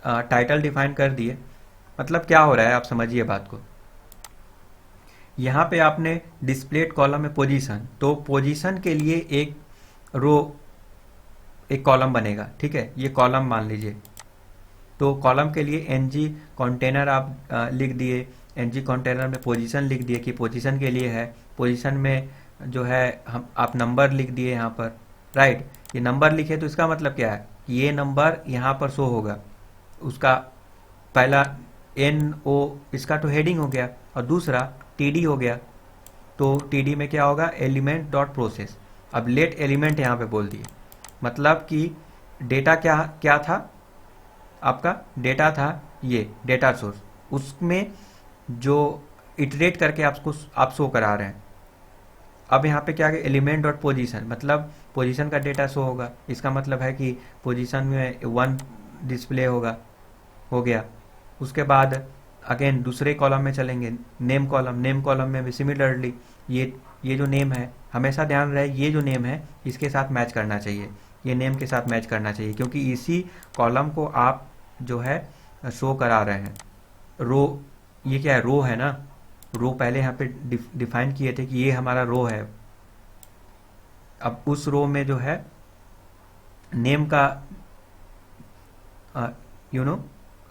टाइटल डिफाइन कर दिए। मतलब क्या हो रहा है, आप समझिए बात को। यहाँ पे आपने डिस्प्लेड कॉलम में पोजीशन, तो पोजीशन के लिए एक रो, एक कॉलम बनेगा। ठीक है, ये कॉलम मान लीजिए। तो कॉलम के लिए ng कंटेनर आप लिख दिए, ng कंटेनर में पोजीशन लिख दिए कि पोजीशन के लिए है। पोजीशन में जो है हम आप नंबर लिख दिए यहाँ पर, राइट। ये नंबर लिखे तो इसका मतलब क्या है कि ये नंबर यहाँ पर शो होगा। उसका पहला NO, इसका तो हेडिंग हो गया, और दूसरा TD हो गया। तो TD में क्या होगा, एलिमेंट डॉट प्रोसेस। अब लेट एलिमेंट यहाँ पे बोल दिए, मतलब कि डेटा क्या क्या था, आपका डेटा था ये डेटा सोर्स, उसमें जो इटरेट करके आपको आप शो करा रहे हैं। अब यहाँ पे क्या है, एलिमेंट डॉट पोजीशन, मतलब पोजीशन का डेटा शो होगा। इसका मतलब है कि पोजीशन में 1 डिस्प्ले होगा, हो गया। उसके बाद अगेन दूसरे कॉलम में चलेंगे, नेम कॉलम में भी सिमिलरली ये जो नेम है, हमेशा ध्यान रहे ये जो नेम है इसके साथ मैच करना चाहिए, ये नेम के साथ मैच करना चाहिए, क्योंकि इसी कॉलम को आप जो है शो करा रहे हैं। रो, ये क्या है, रो है ना, रो पहले यहाँ पे डिफाइन किए थे कि ये हमारा रो है। अब उस रो में जो है नेम का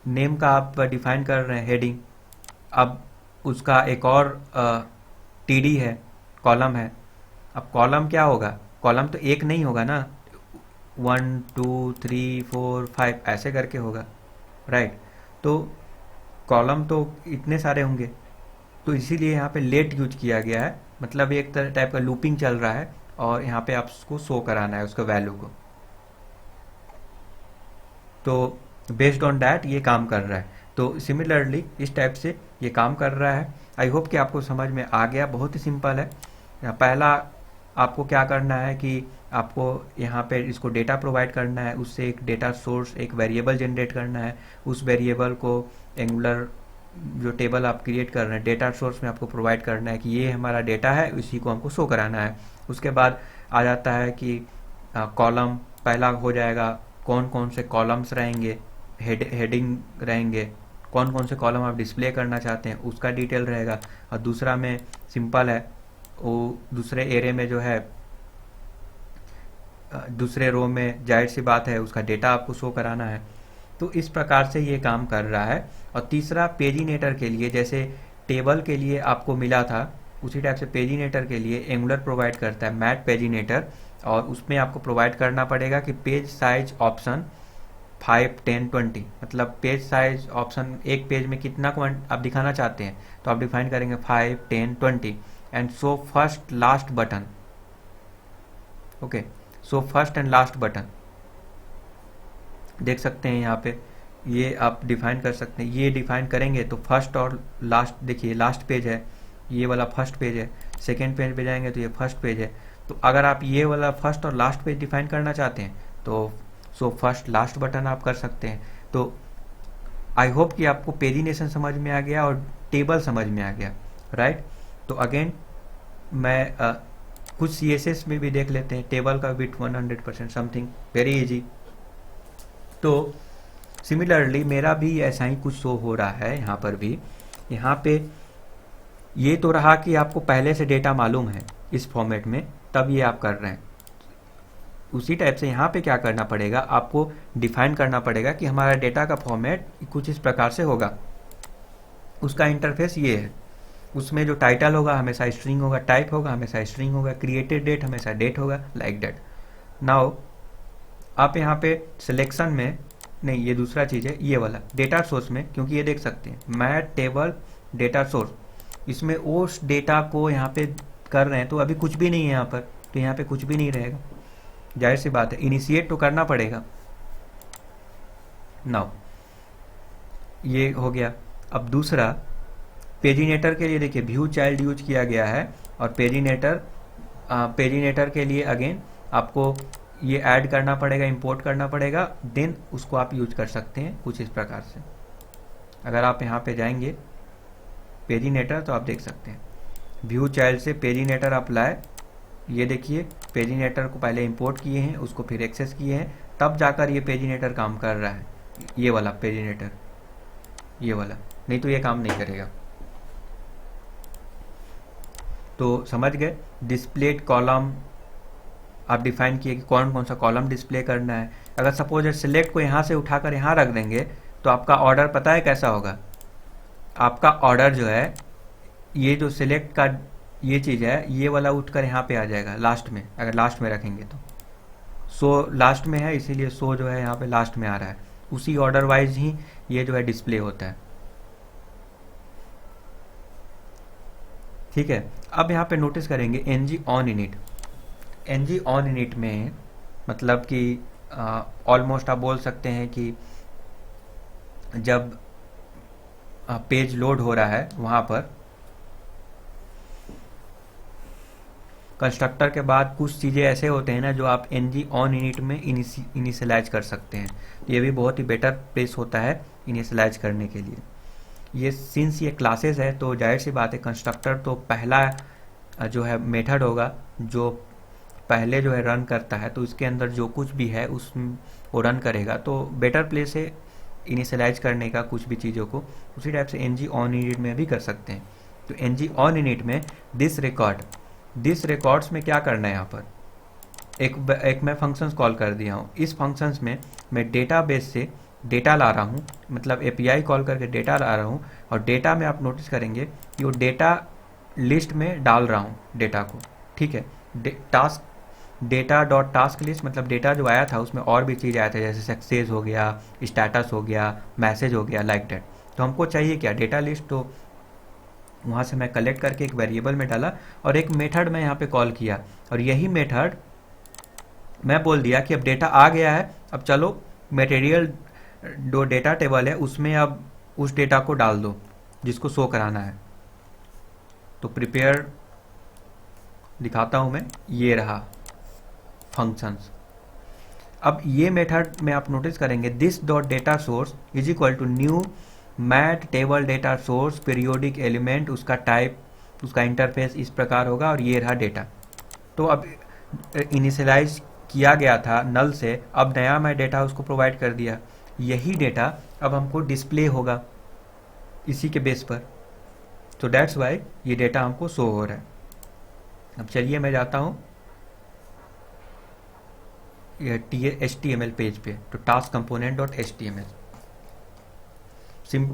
नेम का आप डिफाइन कर रहे हैं हेडिंग। अब उसका एक और TD है, कॉलम है। अब कॉलम क्या होगा, कॉलम तो एक नहीं होगा ना, 1 2 3 4 5 ऐसे करके होगा, राइट। तो कॉलम तो इतने सारे होंगे, तो इसीलिए यहाँ पे लेट यूज किया गया है। मतलब एक तरह टाइप का लूपिंग चल रहा है, और यहाँ पे आप उसको शो कराना है उसका वैल्यू को। तो बेस्ड ऑन दैट ये काम कर रहा है। तो सिमिलरली इस टाइप से ये काम कर रहा है। आई होप कि आपको समझ में आ गया। बहुत ही सिंपल है। पहला आपको क्या करना है कि आपको यहाँ पे इसको डेटा प्रोवाइड करना है, उससे एक डेटा सोर्स, एक वेरिएबल जनरेट करना है। उस वेरिएबल को एंगुलर जो टेबल आप क्रिएट कर रहे हैं डेटा सोर्स में आपको प्रोवाइड करना है कि ये हमारा डेटा है, इसी को हमको शो कराना है। उसके बाद आ जाता है कि कॉलम पहला हो जाएगा, कौन कौन से कॉलम्स रहेंगे हेडिंग रहेंगे, कौन कौन से कॉलम आप डिस्प्ले करना चाहते हैं उसका डिटेल रहेगा। और दूसरा में सिंपल है, वो दूसरे एरे में जो है दूसरे रो में जाहिर सी बात है उसका डेटा आपको शो कराना है। तो इस प्रकार से ये काम कर रहा है। और तीसरा पेजिनेटर के लिए, जैसे टेबल के लिए आपको मिला था उसी टाइप से पेजिनेटर के लिए एंगुलर प्रोवाइड करता है मैट पेजिनेटर, और उसमें आपको प्रोवाइड करना पड़ेगा कि पेज साइज ऑप्शन 5, 10, 20, मतलब पेज साइज ऑप्शन एक पेज में कितना आप दिखाना चाहते हैं तो आप डिफाइन करेंगे 5, 10, 20 and show first last button. Okay, show first and last button देख सकते हैं यहाँ पे, ये आप डिफाइन कर सकते हैं। ये डिफाइन करेंगे तो फर्स्ट और लास्ट, देखिए लास्ट पेज है, ये वाला फर्स्ट पेज है, सेकेंड पेज पे जाएंगे तो ये फर्स्ट पेज है। तो अगर आप ये वाला फर्स्ट और लास्ट पेज डिफाइन करना चाहते हैं तो सो फर्स्ट लास्ट बटन आप कर सकते हैं। तो आई होप कि आपको पेजिनेशन समझ में आ गया और टेबल समझ में आ गया, राइट। तो अगेन मैं कुछ CSS में भी देख लेते हैं। टेबल का विथ 100% समथिंग वेरी इजी। तो सिमिलरली मेरा भी ऐसा ही कुछ शो हो रहा है यहाँ पर भी। यहाँ पे ये तो रहा कि आपको पहले से डेटा मालूम है इस फॉर्मेट में, तब ये आप कर रहे हैं। उसी टाइप से यहाँ पे क्या करना पड़ेगा, आपको डिफाइन करना पड़ेगा कि हमारा डेटा का फॉर्मेट कुछ इस प्रकार से होगा। उसका इंटरफेस ये है, उसमें जो टाइटल होगा हमेशा स्ट्रिंग होगा, टाइप होगा हमेशा स्ट्रिंग होगा, क्रिएटेड डेट हमेशा डेट होगा, लाइक डेट। नाउ आप यहाँ पे सिलेक्शन में, नहीं ये दूसरा चीज़ है, ये वाला डेटा सोर्स में, क्योंकि ये देख सकते हैं मैट टेबल डेटा सोर्स, इसमें उस डेटा को यहाँ पे कर रहे हैं तो अभी कुछ भी नहीं है यहाँ पर, तो यहाँ पे कुछ भी नहीं रहेगा, जाहिर सी बात है इनिशिएट तो करना पड़ेगा। नाउ ये हो गया। अब दूसरा पेजिनेटर के लिए देखिए व्यू चाइल्ड यूज किया गया है, और पेजिनेटर के लिए अगेन आपको ये ऐड करना पड़ेगा, इंपोर्ट करना पड़ेगा, देन उसको आप यूज कर सकते हैं कुछ इस प्रकार से। अगर आप यहाँ पे जाएंगे पेजिनेटर तो आप देख सकते हैं व्यू चाइल्ड से पेजिनेटर अप्लाई, ये देखिए पेजिनेटर को पहले इंपोर्ट किए हैं, उसको फिर एक्सेस किए हैं, तब जाकर ये पेजिनेटर काम कर रहा है। ये वाला पेजिनेटर, ये वाला, नहीं तो ये काम नहीं करेगा। तो समझ गए, डिस्प्लेड कॉलम आप डिफाइन किए कि कौन कौन सा कॉलम डिस्प्ले करना है। अगर सपोज सिलेक्ट को यहाँ से उठाकर यहाँ रख देंगे तो आपका ऑर्डर पता है कैसा होगा, आपका ऑर्डर जो है ये जो सिलेक्ट का ये चीज़ है ये वाला उठकर यहाँ पे आ जाएगा लास्ट में, अगर लास्ट में रखेंगे तो। सो लास्ट में है इसीलिए सो जो है यहाँ पे लास्ट में आ रहा है, उसी ऑर्डर वाइज ही ये जो है डिस्प्ले होता है। ठीक है, अब यहाँ पे नोटिस करेंगे ng on init। ng on init में मतलब कि ऑलमोस्ट आप बोल सकते हैं कि जब पेज लोड हो रहा है वहाँ पर कंस्ट्रक्टर के बाद कुछ चीज़ें ऐसे होते हैं ना जो आप ng on init में इनिशियलाइज कर सकते हैं। ये भी बहुत ही बेटर प्लेस होता है इनिशियलाइज करने के लिए। ये सिंस ये क्लासेस है तो जाहिर सी बात है कंस्ट्रक्टर तो पहला जो है मेथड होगा जो पहले जो है रन करता है, तो इसके अंदर जो कुछ भी है उस वो रन करेगा, तो बेटर प्लेस है इनिशियलाइज करने का कुछ भी चीज़ों को। उसी टाइप से ng on init में भी कर सकते हैं। तो ng on init में दिस रिकॉर्ड्स में क्या करना है, यहाँ पर एक मैं फंक्शंस कॉल कर दिया हूँ। इस फंक्शंस में मैं डेटाबेस से डेटा ला रहा हूँ, मतलब API कॉल करके डेटा ला रहा हूँ, और डेटा में आप नोटिस करेंगे कि वो डेटा लिस्ट में डाल रहा हूँ डेटा को। ठीक है, task data dot task list, मतलब डेटा जो आया था उसमें और भी चीज़ आया था, जैसे सक्सेस हो गया, स्टेटस हो गया, मैसेज हो गया, लाइक डेट। तो हमको चाहिए क्या, डेटा लिस्ट। तो वहाँ से मैं कलेक्ट करके एक वेरिएबल में डाला और एक मेथड मैं यहाँ पे कॉल किया, और यही मेथड मैं बोल दिया कि अब डेटा आ गया है, अब चलो मटेरियल जो डेटा टेबल है उसमें अब उस डेटा को डाल दो जिसको शो कराना है। तो प्रिपेयर दिखाता हूँ मैं, ये रहा फंक्शंस। अब ये मेथड में आप नोटिस करेंगे this dot data source is equal to new mat table data source periodic element, उसका टाइप, उसका इंटरफेस इस प्रकार होगा, और ये रहा डेटा। तो अब इनिशियलाइज किया गया था नल से, अब नया मैं डेटा उसको प्रोवाइड कर दिया। यही डेटा अब हमको डिस्प्ले होगा इसी के बेस पर। तो दैट्स वाई ये डेटा हमको शो हो रहा है। अब चलिए मैं जाता हूँ ये HTML पेज पे, तो task component dot HTML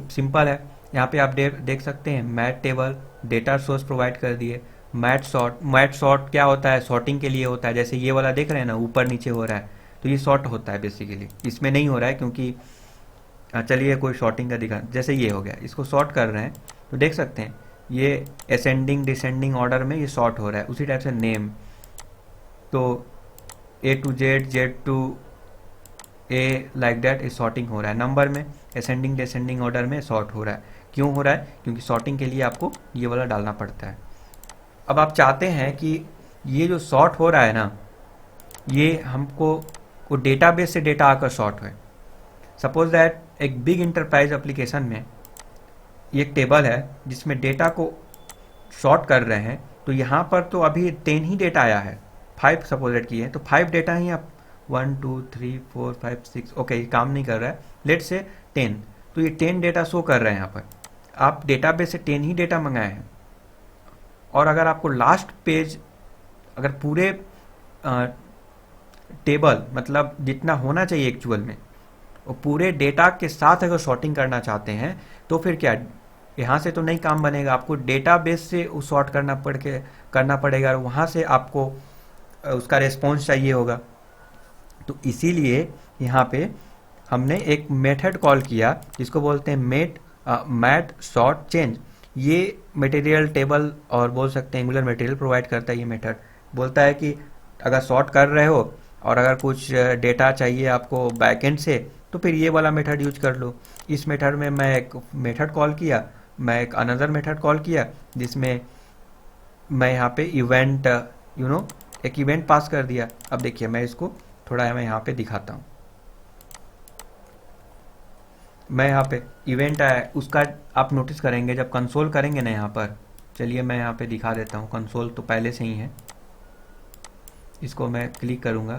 simple है। यहाँ पे आप देख सकते हैं mat table data source provide कर दिए। मैट सॉर्ट क्या होता है, सॉर्टिंग के लिए होता है। जैसे ये वाला देख रहे हैं ना, ऊपर नीचे हो रहा है, तो ये सॉर्ट होता है बेसिकली। इसमें नहीं हो रहा है क्योंकि चलिए कोई शॉर्टिंग का दिखा, जैसे ये हो गया, इसको सॉर्ट कर रहे हैं तो देख सकते हैं ये असेंडिंग डिसेंडिंग ऑर्डर में ये सॉर्ट हो रहा है। उसी टाइप से नेम, तो A to Z, Z to A like that इस सॉर्टिंग हो रहा है। नंबर में असेंडिंग डिसेंडिंग ऑर्डर में सॉर्ट हो रहा है। क्यों हो रहा है? क्योंकि सॉर्टिंग के लिए आपको ये वाला डालना पड़ता है। अब आप चाहते हैं कि ये जो सॉर्ट हो रहा है ना, ये हमको वो डेटाबेस से डेटा आकर सॉर्ट हो। सपोज दैट एक बिग इंटरप्राइज एप्लीकेशन में ये एक टेबल है जिसमें डेटा को सॉर्ट कर रहे हैं, तो यहाँ पर तो अभी 10 ही डेटा आया है, 5 सपोज दैट किए हैं, तो 5 डेटा ही आप 1 2 3 4 5 6 ओके, ये काम नहीं कर रहा है, लेट से 10, तो ये 10 डेटा शो कर रहे हैं यहाँ पर। आप डेटाबेस से 10 ही डेटा मंगाए हैं, और अगर आपको लास्ट पेज, अगर पूरे टेबल मतलब जितना होना चाहिए एक्चुअल में, वो पूरे डेटा के साथ अगर सॉर्टिंग करना चाहते हैं, तो फिर क्या, यहाँ से तो नहीं काम बनेगा, आपको डेटाबेस से सॉर्ट करना पड़ेगा, और वहाँ से आपको उसका रिस्पॉन्स चाहिए होगा। तो इसीलिए यहाँ पे हमने एक मेथड कॉल किया जिसको बोलते हैं मैट सॉर्ट चेंज। ये मटेरियल टेबल और बोल सकते हैं एंगुलर मटेरियल प्रोवाइड करता है। ये मेथड बोलता है कि अगर सॉर्ट कर रहे हो और अगर कुछ डेटा चाहिए आपको बैकएंड से, तो फिर ये वाला मेथड यूज कर लो। इस मेथड में मैं एक मेथड कॉल किया, मैं एक अनदर मेथड कॉल किया जिसमें मैं यहाँ पे इवेंट एक इवेंट पास कर दिया। अब देखिए मैं इसको थोड़ा मैं यहाँ पे दिखाता हूँ। मैं यहाँ पे इवेंट आया, उसका आप नोटिस करेंगे जब कंसोल करेंगे ना यहाँ पर, चलिए मैं यहाँ पे दिखा देता हूँ। कंसोल तो पहले से ही है, इसको मैं क्लिक करूँगा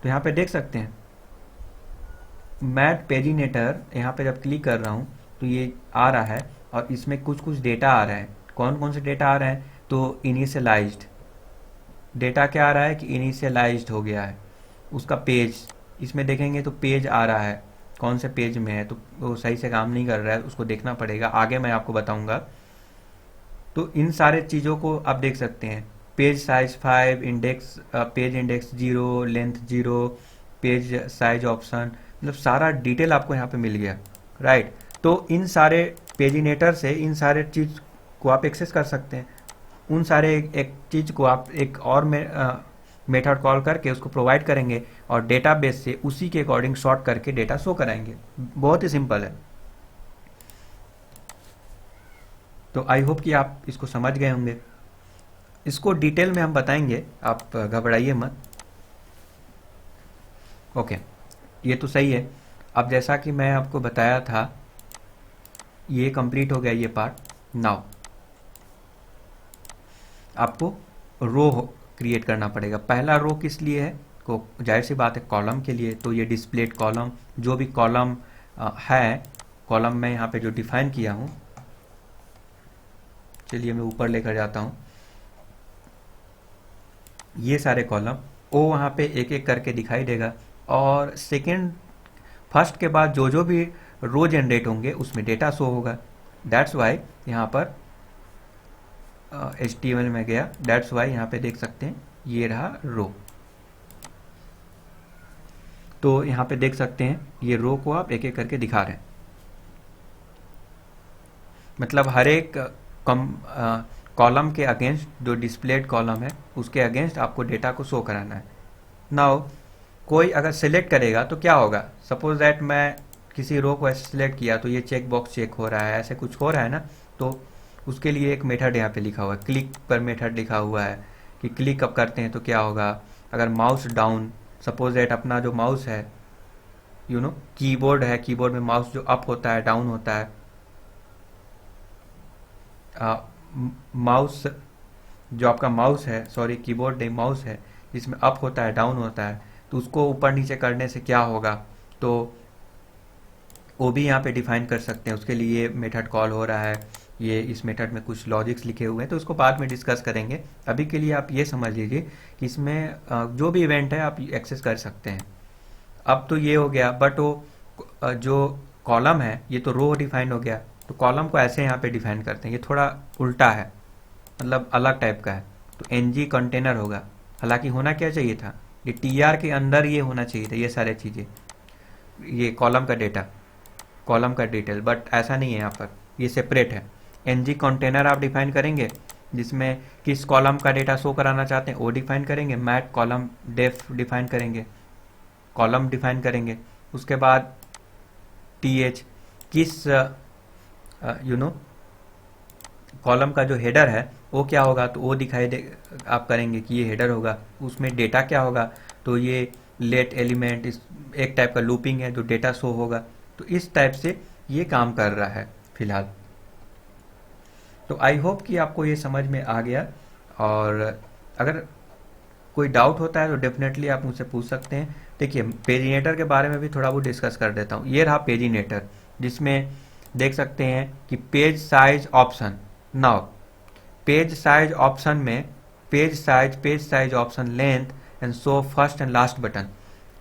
तो यहाँ पे देख सकते हैं मैट पेजिनेटर, यहाँ पे जब क्लिक कर रहा हूँ तो ये आ रहा है, और इसमें कुछ कुछ डेटा आ रहा है। कौन कौन से डेटा आ रहे हैं? तो इनिशियलाइज्ड डेटा क्या आ रहा है कि इनिशियलाइज्ड हो गया है। उसका पेज, इसमें देखेंगे तो पेज आ रहा है, कौन से पेज में है, तो वो सही से काम नहीं कर रहा है, उसको देखना पड़ेगा, आगे मैं आपको बताऊंगा। तो इन सारे चीज़ों को आप देख सकते हैं। Page size 5, index page index 0, length 0, page size option, मतलब सारा डिटेल आपको यहाँ पे मिल गया, राइट। तो इन सारे पेजिनेटर से इन सारे चीज़ को आप एक्सेस कर सकते हैं। उन सारे एक चीज़ को आप एक और मेथड कॉल करके उसको प्रोवाइड करेंगे, और डेटाबेस से उसी के अकॉर्डिंग सॉर्ट करके डेटा शो कराएंगे। बहुत ही सिंपल है। तो आई होप कि आप इसको समझ गए होंगे। इसको डिटेल में हम बताएंगे, आप घबराइए मत। ओके, ये तो सही है। अब जैसा कि मैं आपको बताया था, ये कंप्लीट हो गया ये पार्ट। नाउ आपको रो क्रिएट करना पड़ेगा। पहला रो किस लिए है? को जाहिर सी बात है कॉलम के लिए। तो ये डिस्प्लेड कॉलम, जो भी कॉलम है, कॉलम में यहाँ पे जो डिफाइन किया हूँ, चलिए मैं ऊपर लेकर जाता हूँ। ये सारे कॉलम वो वहाँ पे एक एक करके दिखाई देगा, और फर्स्ट के बाद जो जो भी रो जनरेट होंगे उसमें डेटा शो होगा। दैट्स वाई यहाँ पर HTML में गया, दैट्स वाई यहाँ पे देख सकते हैं ये रहा रो। तो यहाँ पे देख सकते हैं ये रो को आप एक एक करके दिखा रहे हैं। मतलब हर एक कॉलम के अगेंस्ट, जो डिस्प्लेड कॉलम है उसके अगेंस्ट आपको डेटा को शो कराना है। नाउ कोई अगर सिलेक्ट करेगा तो क्या होगा? सपोज दैट मैं किसी रो को सिलेक्ट किया तो ये चेक बॉक्स चेक हो रहा है, ऐसे कुछ हो रहा है ना, तो उसके लिए एक मेथड यहाँ पे लिखा हुआ है, क्लिक पर मेथड लिखा हुआ है कि क्लिक अप करते हैं तो क्या होगा। अगर माउस डाउन, सपोज दैट अपना जो माउस है, कीबोर्ड है, कीबोर्ड में माउस जो अप होता है डाउन होता है, माउस जो आपका माउस है, सॉरी कीबोर्ड नहीं माउस है, जिसमें अप होता है डाउन होता है, तो उसको ऊपर नीचे करने से क्या होगा, तो वो भी यहाँ पे डिफाइन कर सकते हैं। उसके लिए मेथड कॉल हो रहा है, ये इस मेथड में कुछ लॉजिक्स लिखे हुए हैं, तो उसको बाद में डिस्कस करेंगे। अभी के लिए आप ये समझ लीजिए कि इसमें जो भी इवेंट है आप एक्सेस कर सकते हैं। अब तो ये हो गया, बट वो जो कॉलम है ये तो रो डिफाइन हो गया, तो कॉलम को ऐसे यहाँ पे डिफाइन करते हैं, ये थोड़ा उल्टा है, मतलब अलग टाइप का है। तो एनजी कंटेनर होगा, हालांकि होना क्या चाहिए था, ये टीआर के अंदर ये होना चाहिए था, ये सारे चीज़ें, ये कॉलम का डेटा, कॉलम का डिटेल, बट ऐसा नहीं है यहाँ पर, ये सेपरेट है। एनजी कंटेनर आप डिफाइन करेंगे, जिसमें किस कॉलम का डेटा शो कराना चाहते हैं वो डिफाइन करेंगे, मैट कॉलम डेफ डिफाइन करेंगे, कॉलम डिफाइन करेंगे। उसके बाद टीएच किस कॉलम का जो हेडर है वो क्या होगा, तो वो दिखाई दे, आप करेंगे कि ये हेडर होगा। उसमें डेटा क्या होगा, तो ये लेट एलिमेंट, इस एक टाइप का लूपिंग है जो डेटा शो होगा। तो इस टाइप से ये काम कर रहा है फिलहाल। तो आई होप कि आपको ये समझ में आ गया, और अगर कोई डाउट होता है तो डेफिनेटली आप मुझसे पूछ सकते हैं। देखिए, पेजिनेटर के बारे में भी थोड़ा बहुत डिस्कस कर देता हूँ। ये रहा पेजिनेटर, जिसमें देख सकते हैं कि page size option. Now page size option में page size option, length and show first and last button,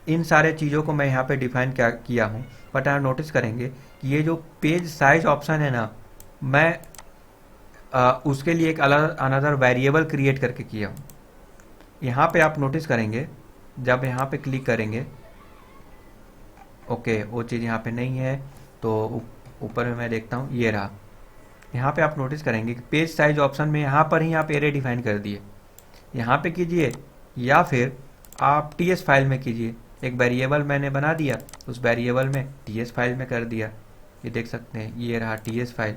इन सारे चीज़ों को मैं यहाँ पे डिफाइन किया हूँ। बट आप नोटिस करेंगे कि ये जो पेज साइज ऑप्शन है ना, मैं उसके लिए एक अलग अनदर वेरिएबल क्रिएट करके किया हूँ। यहाँ पे आप नोटिस करेंगे, जब यहाँ पे क्लिक करेंगे, ओके वो चीज़ यहाँ पे नहीं है, तो ऊपर में मैं देखता हूँ, ये रहा। यहाँ पे आप नोटिस करेंगे कि पेज साइज ऑप्शन में यहाँ पर ही आप एरे डिफाइन कर दिए, यहाँ पे कीजिए, या फिर आप टीएस फाइल में कीजिए। एक वेरिएबल मैंने बना दिया, उस वेरिएबल में टीएस फाइल में कर दिया। ये देख सकते हैं, ये रहा TS file.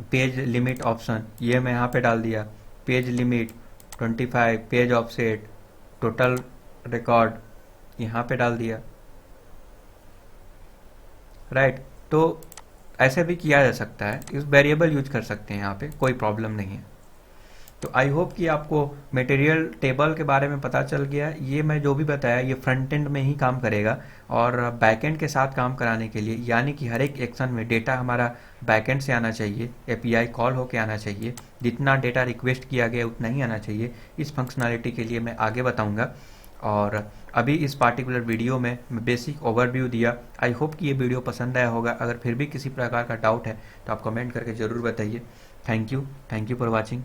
Page limit option ये मैं यहाँ पे डाल दिया, page limit 25, page offset, total record यहाँ पे डाल दिया, राइट। तो ऐसे भी किया जा सकता है, इस वेरिएबल यूज कर सकते हैं, यहाँ पे कोई प्रॉब्लम नहीं है। तो आई होप कि आपको मटेरियल टेबल के बारे में पता चल गया। ये मैं जो भी बताया ये फ्रंट एंड में ही काम करेगा, और बैकएंड के साथ काम कराने के लिए, यानी कि हर एक एक्शन में डेटा हमारा बैकएंड से आना चाहिए, एपीआई कॉल होके आना चाहिए, जितना डेटा रिक्वेस्ट किया गया उतना ही आना चाहिए। इस फंक्शनैलिटी के लिए मैं आगे बताऊंगा, और अभी इस पार्टिकुलर वीडियो में मैं बेसिक ओवरव्यू दिया। आई होप कि ये वीडियो पसंद आया होगा। अगर फिर भी किसी प्रकार का डाउट है तो आप कमेंट करके ज़रूर बताइए। Thank you for watching.